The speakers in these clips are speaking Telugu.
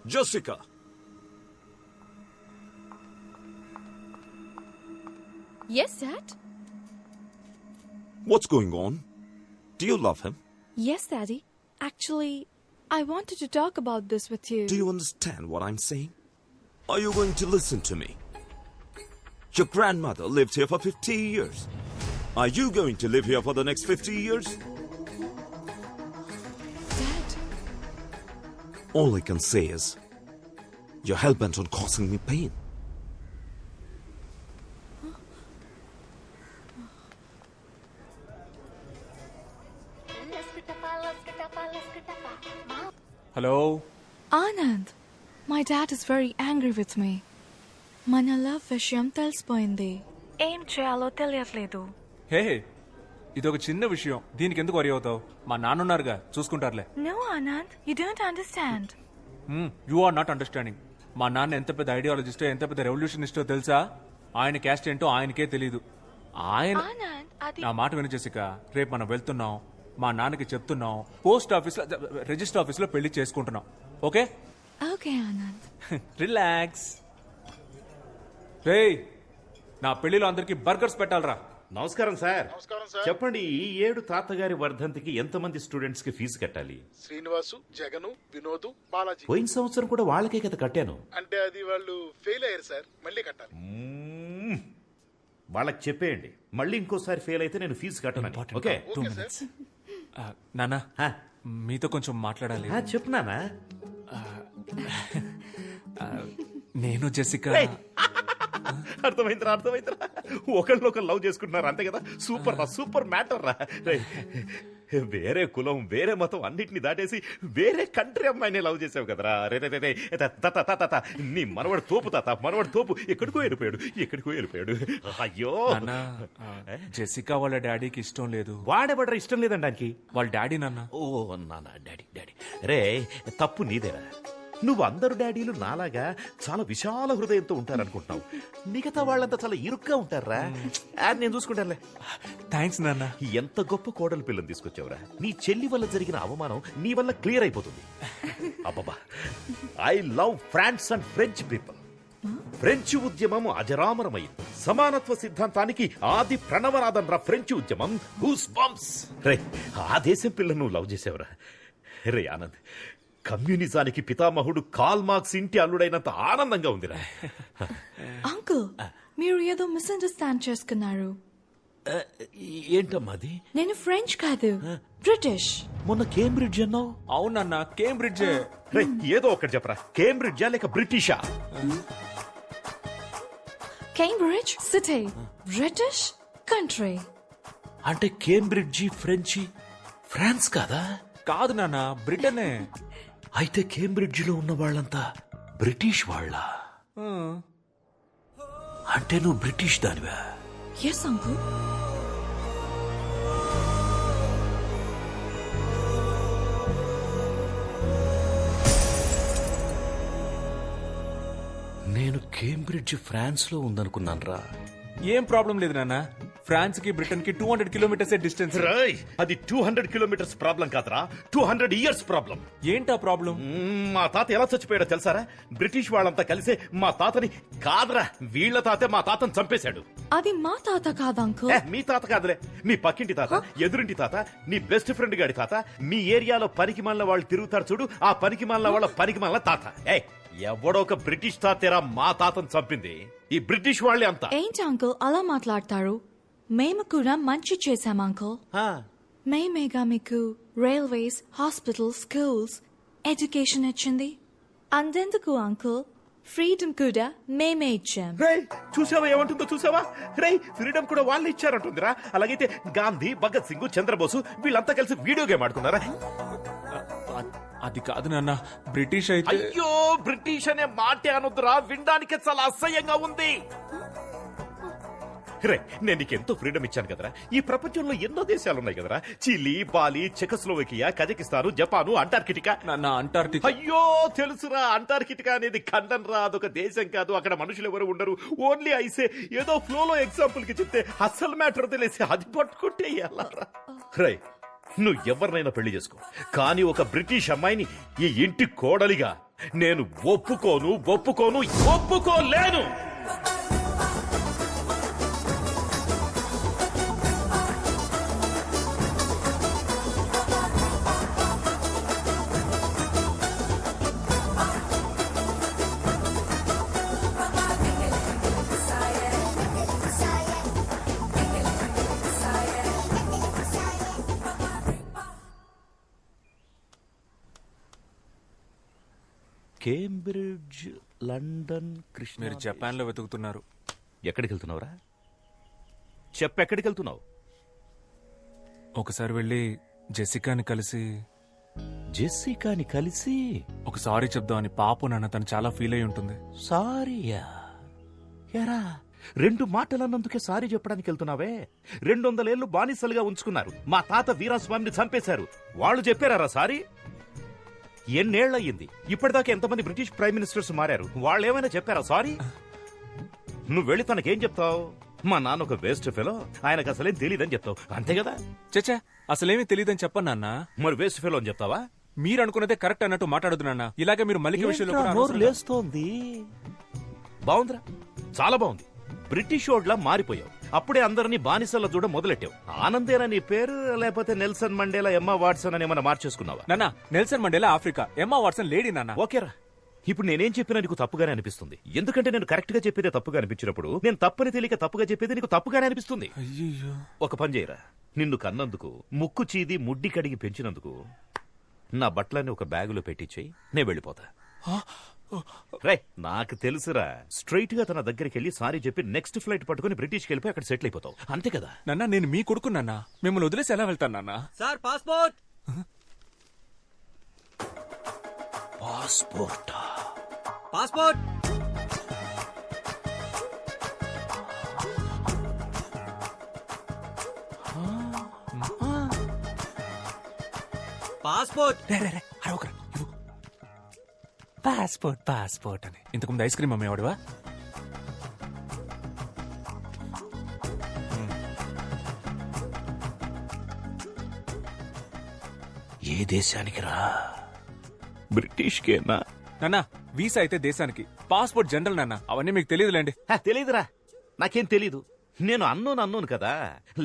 Jessica. Yes, Dad? What's going on? Do you love him? Yes, Daddy. Actually, I wanted to talk about this with you. Do you understand what I'm saying? Are you going to listen to me? Your grandmother lived here for 50 years. Are you going to live here for the next 50 years? Dad, All I can say is, you're hell-bent on causing me pain. Hello? Anand, my dad is very angry with me. మన లవ్ విషయం తెలిసిపోయింది. ఏం చేయాలో తెలియట్లేదు. హే ఇదొక చిన్న విషయం, దీనికి ఎందుకు వరి అవుతావు? మా నాన్నున్నారుగా, చూసుకుంటారులే. No, Anand, you don't understand. You are not understanding. మా నాన్న ఎంత పెద్ద ఐడియాలజిస్టో, ఎంత పెద్ద రెవల్యూషనిస్టో తెలుసా? ఆయన క్యాస్ట్ ఏంటో ఆయనకే తెలీదు. ఆయన Anand, అది నా మాట విను జెసిక, రేపు మనం వెళ్తున్నాం, మా నాన్నకి చెప్తున్నాం, పోస్ట్ ఆఫీస్ లో రిజిస్టర్ ఆఫీస్ లో పెళ్లి చేసుకుంటున్నాం. ఓకే? ఓకే ఆనంద్. రిలాక్స్. రే, నా పెళ్లిలో అందరికి బర్గర్స్ పెట్టాలరా. నమస్కారం సార్. చెప్పండి, ఈ ఏడు తాతగారి వర్ధంతికి ఎంతమంది స్టూడెంట్స్ కి ఫీజు కట్టాలి? శ్రీనివాసు, జగను, వినోద్, బాలాజీ. పోయిన సంవత్సరం కూడా వాళ్ళకే కదా కట్టాను. అంటే అది వాళ్ళు ఫెయిల్ అయ్యారు సార్, మళ్ళీ కట్టాలి. వాళ్ళకి చెప్పేయండి, మళ్ళీ ఇంకోసారి ఫెయిల్ అయితే నేను ఫీజు కట్టను. ఓకే? 2 minutes. నాన్న, మీతో కొంచెం మాట్లాడాలి. చెప్పు నానా. నేను జెసిక. అర్థమైందిరా. ఒకళ్ళు లవ్ చేసుకుంటున్నారు అంతే కదా. సూపర్ మ్యాటర్ రా. వేరే కులం, వేరే మతం అన్నిటిని దాటేసి వేరే కంట్రీ అమ్మాయిని లవ్ చేసావు కదరా. రే నీ మనవడు తోపు ఎక్కడికో వెళ్ళిపోయాడు. అయ్యో, జెసిక వాళ్ళ డాడీకి ఇష్టం లేదు. వాడేబడ్రా ఇష్టం లేదండానికి? వాళ్ళ డాడీ నాన్న. ఓ నాన్న, డాడీ. రే, తప్పు నీదేరా. నువ్వు అందరు డాడీలు నాలాగా చాలా విశాల హృదయంతో ఉంటారనుకుంటున్నావు. మిగతా వాళ్ళంతా చాలా ఇరుగ్గా ఉంటారా. నేను చూసుకుంటానులే. థ్యాంక్స్ నాన్న. ఎంత గొప్ప కోడలు పిల్లని తీసుకొచ్చావురా. నీ చెల్లి వల్ల జరిగిన అవమానం నీ వల్ల క్లియర్ అయిపోతుంది. అబ్బబ్బా, I love France and French people. French ఉద్యమం అజరామరమైంది. సమానత్వ సిద్ధాంతానికి ఆది ప్రణవనాదం రా ఫ్రెంచ్ ఉద్యమం. Goose bumps. రే, ఆ దేశం పిల్లను నువ్వు లవ్ చేసావురా. రే ఆనంద్, కమ్యూనిజానికి పితామహుడు కాల్ మార్క్స్ ఇంటి అల్లుడైనంత ఆనందంగా ఉందిరా. అంకుల్, మీరు ఏదో మిస్అండర్స్టాండ్ చేసుకున్నారు. ఏంటమ్మా అది? నేను ఫ్రెంచ్ కాదు, బ్రిటిష్. మొన్న కేంబ్రిడ్జ్ అన్నావు. అవునన్నా, కేంబ్రిడ్జ్. ఏదో ఒకటి చెప్పరా, కేంబ్రిడ్జా లేక బ్రిటిషా? Cambridge city, British country. అంటే కేంబ్రిడ్జి ఫ్రెంచి, ఫ్రాన్స్ కాదా? కాదు నాన్న, బ్రిటనే. అయితే కేంబ్రిడ్జిలో ఉన్న వాళ్ళంతా బ్రిటిష్ వాళ్ళ? అంటే నువ్వు బ్రిటిష్ దానివా? Yes uncle. నేను కేంబ్రిడ్జ్ ఫ్రాన్స్ లో ఉందనుకున్నాను రా. ఏం ప్రాబ్లం లేదు నాన్న, ఫ్రాన్స్ కి బ్రిటన్ కి 200 కిలోమీటర్స్ డిస్టెన్స్. అది 200 కిలోమీటర్స్ ప్రాబ్లం కాదురా, 200 ఇయర్స్ ప్రాబ్లం. ఏంటా ప్రాబ్లం? మా తాత ఎలా చచ్చిపోయాడో తెలుసారా? బ్రిటిష్ వాళ్ళంతా కలిసే మా తాతని కాదురా, వీళ్ల తాతే మా తాతని చంపేశాడు. అది మా తాత కాదు అంకుల్. మీ తాత కాదులే, మీ పక్కింటి తాత, ఎదురింటి తాత, నీ బెస్ట్ ఫ్రెండ్ గాడి తాత. మీ ఏరియాలో పనికిమాలిన వాళ్ళు తిరుగుతారు చూడు, ఆ పనికిమాలిన వాళ్ళ పనికిమాలిన తాత. ఎవడో ఒక బ్రిటిష్ తాతేరా మా తాతను చంపింది. ఈ బ్రిటిష్ వాళ్ళే అంతా. ఏంటి అంకుల్ అలా మాట్లాడతారు? మేము కూడా మంచి చేశాం అంకుల్. మేమేగా మీకు రైల్వేస్, హాస్పిటల్స్, స్కూల్స్, ఎడ్యుకేషన్ ఇచ్చింది. అందెందుకు అంకుల్, ఫ్రీడమ్ కూడా మేమే ఇచ్చాం. చూసావా ఏమంటుందో? చూసావా? ఫ్రీడమ్ కూడా వాళ్ళు ఇచ్చారంటుందిరా. అలాగైతే గాంధీ, భగత్ సింగ్, చంద్రబోసు వీళ్ళంతా కలిసి వీడియో గేమ్ ఆడుకున్నారా? అది కాదు నాన్న, బ్రిటిష్ అయితే. అయ్యో, బ్రిటిష్ అనే మాటే అనొద్దురా, వినడానికి చాలా అసహ్యంగా ఉంది. నేను నీకు ఎంతో ఫ్రీడమ్ ఇచ్చాను కదరా. ఈ ప్రపంచంలో ఎన్నో దేశాలు ఉన్నాయి కదరా. Chile, Bali, Czechoslovakia, Kazakhstan, Japan, Antarctica. Antarctica. అయ్యో తెలుసురా, అంటార్కిటికా అనేది ఖండం రా, అదొక దేశం కాదు. అక్కడ మనుషులు ఎవరు ఉండరు. ఓన్లీ ఐసే. ఏదో ఫ్లోలో ఎగ్జాంపుల్ కి చెప్తే అసలు మ్యాటర్ తెలిసి అది పట్టుకుంటే ఎలా రా. నువ్వు ఎవరినైనా పెళ్లి చేసుకో, కానీ ఒక బ్రిటిష్ అమ్మాయిని ఈ ఇంటి కోడలిగా నేను ఒప్పుకోలేను. Cambridge, London, Krishna. మీరు జపాన్ లో వెతుకుతున్నారు. ఎక్కడికి వెళ్తున్నావురా? చెప్పెక్కడికి వెళ్తున్నావు? ఒకసారి వెళ్ళి జెసికాని కలిసి జెస్సికాని కలిసి ఒక సారీ చెప్దామని. పాపం నాన్న, తను చాలా ఫీల్ అయి ఉంటుంది. సారీయా? ఎరా 2 మాటలన్నందుకే సారీ చెప్పడానికి వెళ్తున్నావే? 200 ఏళ్లు బానిసలుగా ఉంచుకున్నారు. మా తాత వీరాస్వామిని చంపేశారు. వాళ్ళు చెప్పారా సారీ? ఎన్నేళ్లయ్యింది? ఇప్పటిదాకా ఎంతమంది బ్రిటిష్ ప్రైమ్ మినిస్టర్స్ మారారు? వాళ్ళు ఏమైనా చెప్పారా సారీ? నువ్వు వెళ్ళి తనకేం చెప్తావు? మా నాన్న ఒక వేస్ట్ ఫెలో, ఆయనకు అసలేం తెలియదని చెప్తావు, అంతే కదా? చచ్చా, అసలేమీ తెలియదని చెప్పను నాన్న. మరి వేస్ట్ ఫెలో అని చెప్తావా? మీరు అనుకున్నదే కరెక్ట్ అన్నట్టు మాట్లాడదు నాన్న. ఇలాగే మీరు మల్లిక విషయంలో కూడా నోరు అనవసరంగా- లేస్తోంది. బాగుందిరా, చాలా బాగుంది. బ్రిటిష్ ఓడ్లా మారిపోయావు. అప్పుడే అందరినీ బానిసల్లో చూడ మొదలెట్టావు. ఆనందేనా నీ పేరు? లేకపోతే నెల్సన్ మండేలా, ఎమ్మా వాట్సన్ అని ఏమన్నా మార్చేసుకున్నావా? నాన్న, Nelson Mandela Africa, Emma Watson lady నాన్న. ఓకేరా, ఇప్పుడు నేనేం చెప్పినా నీకు తప్పుగానే అనిపిస్తుంది. ఎందుకంటే నేను కరెక్ట్ గా చెప్పేదే తప్పుగా అనిపించినప్పుడు నేను తప్పని తెలియక తప్పుగా చెప్పేది నీకు తప్పుగానే అనిపిస్తుంది. అయ్యో, ఒక పని చేయరా, నిన్ను కన్నందుకు, ముక్కు చీది ముడ్డి కడిగి పెంచినందుకు నా బట్టలన్నీ ఒక బ్యాగులో పెట్టించేయి, నేను వెళ్ళిపోతా. రే, నాకు తెలుసురా, స్ట్రైట్ గా తన దగ్గరికి వెళ్ళి సారీ చెప్పి నెక్స్ట్ ఫ్లైట్ పట్టుకుని బ్రిటిష్కి వెళ్ళిపోయి అక్కడ సెటిల్ అయిపోతావు, అంతే కదా? నాన్న, నేను మీ కొడుకు నాన్న. మిమ్మల్ని వదిలేసి ఎలా వెళ్తాను నాన్న? Sir passport. Passport passport. Passport. Passport passport అని ఇంతకుముందు ఐస్ క్రీమ్ అమ్మేవాడువా? ఏ దేశానికి రా? బ్రిటిష్కేనా? నాన్న, వీసా అయితే దేశానికి, పాస్పోర్ట్ జనరల్ నాన్న. అవన్నీ మీకు తెలియదులేండి. తెలీదురా, నాకేం తెలీదు. నేను అన్నోను కదా,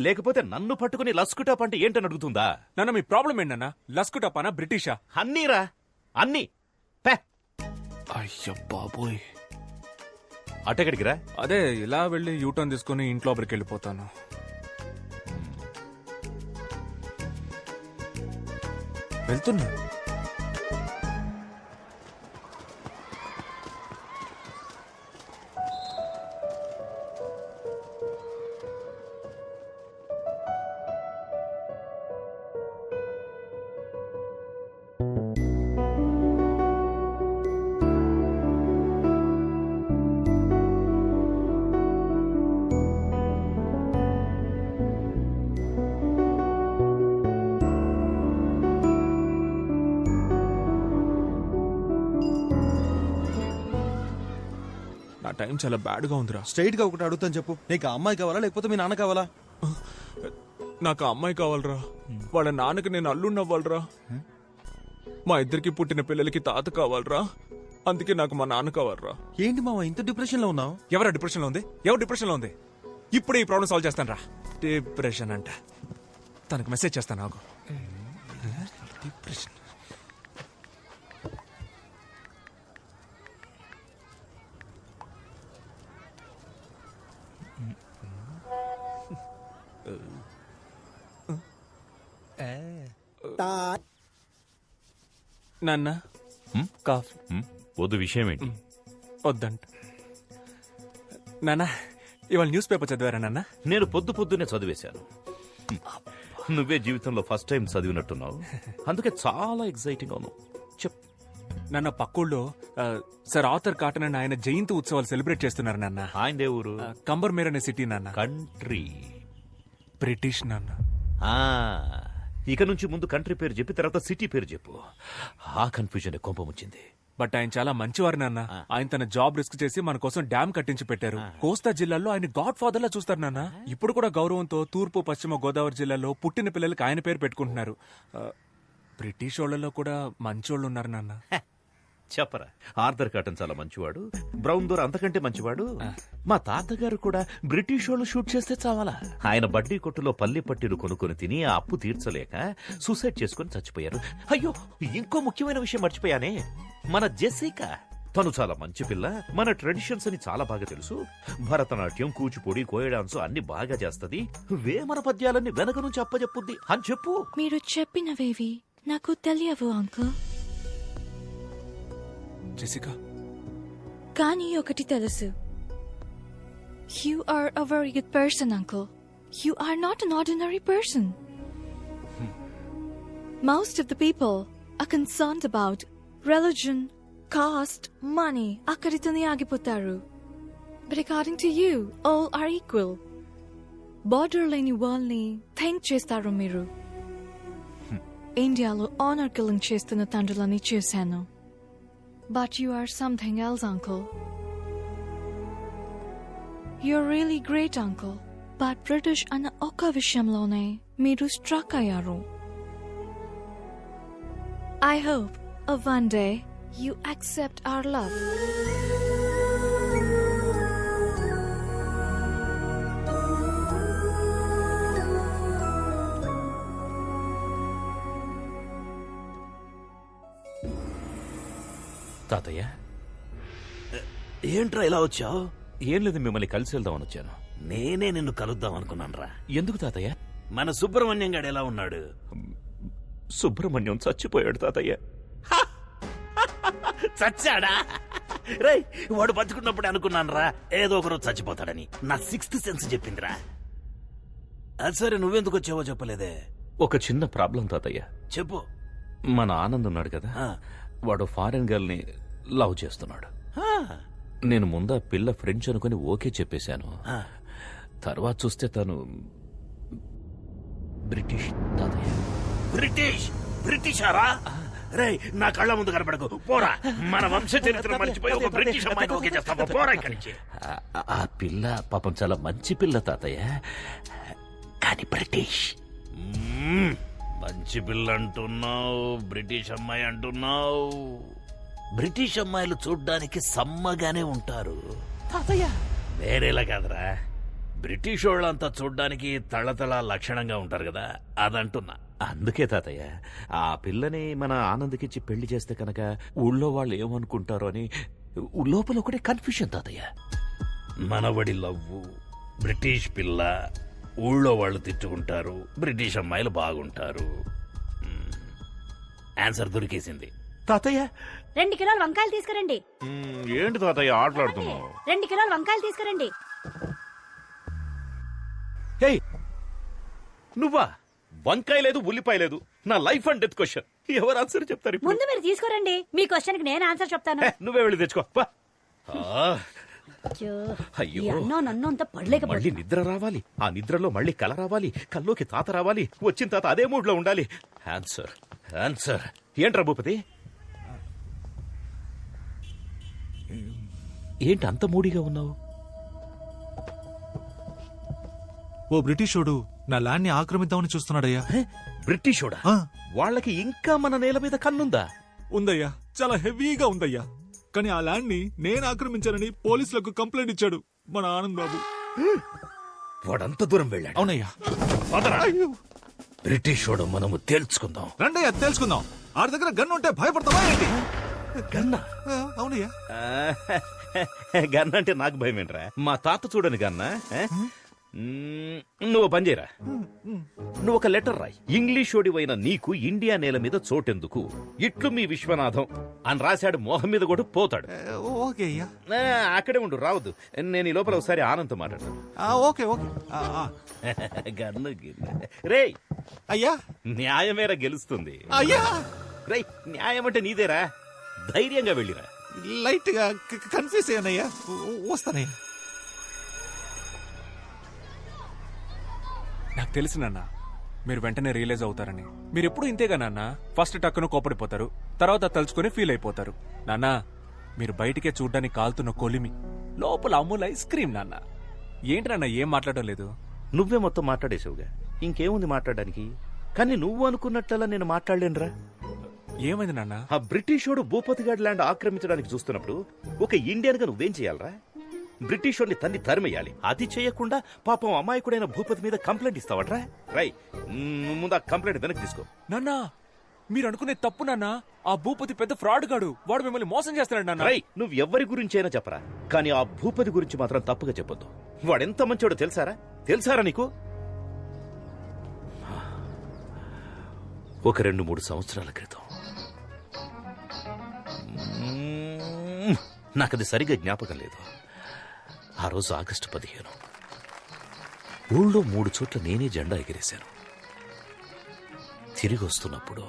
లేకపోతే నన్ను పట్టుకుని లస్కుటాప్ అంటే ఏంటని అడుగుతుందా? నాన్న, మీ ప్రాబ్లం ఏంటన్నా? లస్కుటపానా, బ్రిటిషా? అన్నీరా, అన్నీ. అయ్యో బాబోయ్. అటెక్కడికి రా? అదే ఇలా వెళ్ళి యూటర్న్ తీసుకుని ఇంట్లోపలికి వెళ్ళిపోతాను. వెళ్తున్నా. నా టైం చాలా బ్యాడ్ గా ఉందిరా. స్ట్రైట్ గా ఒకటి అడుగుతాను చెప్పు, నీకు ఆ అమ్మాయి కావాలా లేకపోతే మీ నాన్న కావాలా? నాకు ఆ అమ్మాయి కావాలరా. వాళ్ళ నాన్నకి నేను అల్లుండి అవ్వాలరా. మా ఇద్దరికి పుట్టిన పిల్లలకి తాత కావాలరా. అందుకే నాకు మా నాన్న కావాలరా. ఏంటి మావా ఇంత డిప్రెషన్ లో ఉన్నావు? ఎవరు డిప్రెషన్ లో ఉంది? ఎవరు డిప్రెషన్ లో ఉంది? ఇప్పుడే ఈ ప్రాబ్లం సాల్వ్ చేస్తాను రా. డిప్రెషన్ అంట. తనకు మెసేజ్ చేస్తాను నాకు. డిప్రెషన్. నాన్న, కాఫీ వద్దు. విషయం ఏంటి? వద్దంట. నాన్న, ఇవాళ న్యూస్ పేపర్ చదివారా నాన్న? నేను పొద్దున్నే చదివేశాను. నువ్వే జీవితంలో ఫస్ట్ టైం చదివినట్టున్నావు, అందుకే చాలా ఎక్సైటింగ్ అవును. చెప్ నాన్న, పక్కూళ్ళో సర్ ఆర్థర్ కాటన్ అని ఆయన జయంతి ఉత్సవాలు సెలబ్రేట్ చేస్తున్నారు నాన్న. ఆయనదే ఊరు? కంబర్మేర్ అనే సిటీ నాన్న. కంట్రీ. బ్రిటిష్ నాన్న. ఇక నుంచి ముందు కంట్రీ పేరు చెప్పి తర్వాత సిటీ పేరు చెప్పు. ఆ కన్ఫ్యూజన్ కోపం వచ్చింది. బట్ ఆయన చాలా మంచివారు నాన్న. ఆయన తన జాబ్ రిస్క్ చేసి మన కోసం డ్యామ్ కట్టించి పెట్టారు. కోస్తా జిల్లాలో ఆయన గాడ్ ఫాదర్ లా చూస్తారు నాన్న. ఇప్పుడు కూడా గౌరవంతో తూర్పు పశ్చిమ గోదావరి జిల్లాలో పుట్టిన పిల్లలకి ఆయన పేరు పెట్టుకుంటున్నారు. బ్రిటిష్ వాళ్ళలో కూడా మంచోళ్ళు ఉన్నారు నాన్న. చెప్పరా. ఆర్థర్ కాటన్ చాలా మంచివాడు, బ్రౌన్ దోర్ అంతకంటే మంచివాడు. మా తాతగారు కూడా బ్రిటిష్ వాళ్ళు షూట్ చేస్తే చావాలా. ఆయన బడ్డీ కొట్టులో పల్లి పట్టీలు కొనుక్కొని తిని ఆ అప్పు తీర్చలేక సూసైడ్ చేసుకుని చచ్చిపోయారు. అయ్యో, ఇంకో ముఖ్యమైన విషయం మర్చిపోయానే. మన జెసికా, తను చాలా మంచి పిల్ల. మన ట్రెడిషన్స్ అని చాలా బాగా తెలుసు. భరతనాట్యం, కూచిపూడి, కోయ డాన్స్ అన్ని బాగా చేస్తది. వేమన పద్యాలన్నీ వెనక నుంచి అప్పచెప్పుద్ది అని చెప్పు. మీరు చెప్పినవేవి నాకు తెలియవు అంకుల్. జెసికా, కానీ ఒకటి తెలుసు. You are a very good person, uncle. You are not an ordinary person. Most of the people are concerned about religion, caste, money. Akkaritone agipotaru. But according to you, all are equal. Border leni world ni think chestaru miru. Indialo honor killing chestunna tandrulani chusanu. But you are something else, uncle. You're really great, uncle. But British ana oka vishamlone meeru struck ayaru. I hope one day you accept our love. తాతయ్య, ఏంట్రా ఇలా వచ్చావు? ఏం లేదు, మిమ్మల్ని కలిసి వెళ్దామని వచ్చాను. నేనే నిన్ను కలుద్దాం అనుకున్నానురా. ఎందుకు తాతయ్య? మన సుబ్రహ్మణ్యం గాడు ఎలా ఉన్నాడు? సుబ్రహ్మణ్యం చచ్చిపోయాడు తాతయ్య. చచ్చాడా? రేయ్, వాడు బతుకున్నప్పుడు అనుకున్నానురా ఏదో ఒకరోజు చచ్చిపోతాడని. నా 6th సెన్స్ చెప్పిందిరా. అది సరే, నువ్వెందుకు వచ్చావో చెప్పలేదే. ఒక చిన్న ప్రాబ్లం తాతయ్య. చెప్పు. మన ఆనంద్ ఉన్నాడు కదా, వాడు ఫారెన్ గర్ల్ ని లవ్ చేస్తున్నాడు. నేను ముందా పిల్ల ఫ్రెంచ్ అనుకుని ఓకే చెప్పేశాను. తర్వాత చూస్తే తను బ్రిటిష్ తాతయ్య. బ్రిటిషారా? రేయ్, నా కళ్ళ ముందు కనపడకు, పోరా. మన వంశ చరిత్ర మర్చిపోయి ఒక బ్రిటిష్ అమ్మాయిని ఓకే చేస్తావా? పోరా ఇక్కడి నుంచి. ఆ పిల్ల పాపం చాలా మంచి పిల్ల తాతయ్య, కానీ బ్రిటిష్. మంచి పిల్ల అంటున్నావు, బ్రిటిష్ అమ్మాయి అంటున్నావు. బ్రిటిష్ అమ్మాయిలు చూడ్డానికి సమ్మగానే ఉంటారు తాతయ్య. వేరేలా కాదురా, బ్రిటిష్ వాళ్ళంతా చూడ్డానికి తళతళ లక్షణంగా ఉంటారు కదా, అదంటున్నా. అందుకే తాతయ్య, ఆ పిల్లని మన ఆనంద్కిచ్చి పెళ్లి చేస్తే కనుక ఊళ్ళో వాళ్ళు ఏమనుకుంటారో అని లోపల ఒకటే కన్ఫ్యూషన్ తాతయ్య. మనవడి లవ్వు, బ్రిటిష్ పిల్ల, ఊళ్ళో వాళ్ళు తిట్టుకుంటారు, బ్రిటిష్ అమ్మాయిలు బాగుంటారు. ఆన్సర్ దొరికేసింది. తాతయ్య, 2 కిలోల వంకాయలు తీసుకురండి. ఏంటి తాతయ్య ఆటలాడుతున్నావు? 2 కిలోల వంకాయలు తీసుకురండి. నువ్వా? వంకాయ లేదు, ఉల్లిపాయ లేదు. నా లైఫ్ అండ్ డెత్ క్వశ్చన్. ఎవరు ఆన్సర్ చెప్తారు ఇప్పుడు? ముందు మీరు తీసుకురండి, మీ క్వశ్చన్ కి నేను ఆన్సర్ చెప్తాను. నువ్వే వెళ్ళి తెచ్చుకో. అయ్యో, నన్ను అంత పడలేకపోతే మళ్ళీ నిద్ర రావాలి, ఆ నిద్రలో మళ్ళీ కల రావాలి, కల్లోకి తాత రావాలి, వచ్చిన తాత అదే మూడ్ లో ఉండాలి. Answer answer. ఏంట్రా భూపతి, ఏంటి అంత మూడీగా ఉన్నావు? ఓ బ్రిటిషోడు నా ల్యాండ్ ని ఆక్రమిద్దామని చూస్తున్నాడయ్యా. బ్రిటిషోడా? వాళ్ళకి ఇంకా మన నేల మీద కన్నుందా? ఉందయ్యా, చాలా హెవీగా ఉందయ్యా. కానీ ఆ ల్యాండ్ ని నేను ఆక్రమించానని పోలీసులకు కంప్లైంట్ ఇచ్చాడు మన ఆనంద్ బాబు. వాడంత దూరం వెళ్ళాడు. అవునయ్యా. బ్రిటిష్ వాడు మనము తేల్చుకుందాం. రండయ్యా, తెలుసుకుందాం. ఆడి దగ్గర గన్ ఉంటే భయపడతావా ఏంటి? గన్నా? అవునయ్యా. గన్న అంటే నాకు భయం ఏంట్రా? మా తాత చూడని గన్నా. నువ్వు పని చేయరా, నువ్వు ఒక లెటర్ రాయి. ఇంగ్లీష్ ఓడివైన నీకు ఇండియా నేల మీద చోటెందుకు, ఇట్లు మీ విశ్వనాథం అని రాశాడు. మోహం మీద కూడా పోతాడు. ఓకే అయ్యా. అక్కడే ఉండు, రావద్దు. నేను ఈ లోపల ఒకసారి ఆనంద్ మాట్లాడతాను. Okay okay. గన్ను రే అయ్యా, న్యాయమేరా గెలుస్తుంది. అయ్యా రే, న్యాయం అంటే నీదేరా, ధైర్యంగా వెళ్ళిరా. లైట్ గా కన్ఫ్యూజ్ అయ్యానయ్యా, వస్తానయ్యా. నాకు తెలుసు నాన్న, మీరు వెంటనే రియలైజ్ అవుతారని. మీరు ఎప్పుడు ఇంతేగా నాన్న, ఫస్ట్ టక్కును కోపడిపోతారు, తర్వాత తలుచుకుని ఫీల్ అయిపోతారు. నాన్న, మీరు బయటికే చూడ్డానికి కాలుతున్న కొలిమి, లోపల అమూల్ ఐస్ క్రీమ్. నాన్న ఏంటి నాన్న ఏం మాట్లాడడం లేదు? నువ్వే మొత్తం మాట్లాడేసావుగా, ఇంకేముంది మాట్లాడడానికి? కానీ నువ్వు అనుకున్నట్లలా నేను మాట్లాడలేనురా. ఏమైంది నాన్న? ఆ బ్రిటిషోడు భూపతిగాడ్ ల్యాండ్ ఆక్రమించడానికి చూస్తున్నప్పుడు ఒక ఇండియన్ గా నువ్వేం చేయాలరా? బ్రిటిషోడిని తన్ని తరిమేయాలి. అది చేయకుండా పాపం అమాయకుడైన భూపతి మీద కంప్లైంట్ ఇస్తావట్రా? రై, ముందు ఆ కంప్లైంట్ వెనక్కి తీసుకో. నాన్నా మీరు అనుకునే తప్పు నాన్న. ఆ భూపతి పెద్ద ఫ్రాడ్ గాడు. వాడు మిమ్మల్ని మోసం చేస్తాడు నాన్న. రై, నువ్వు ఎవరి గురించి అయినా చెప్పరా, కానీ ఆ భూపతి గురించి మాత్రం తప్పుగా చెప్పొద్దు. వాడెంత మంచోడో తెలుసారా నీకు? ఒక 2-3 సంవత్సరాల క్రితం, నాకది సరిగా జ్ఞాపకం లేదు. ఆ రోజు ఆగస్టు 15. ఊళ్ళో 3 చోట్ల నేనే జెండా ఎగిరేశాను. తిరిగి వస్తున్నప్పుడు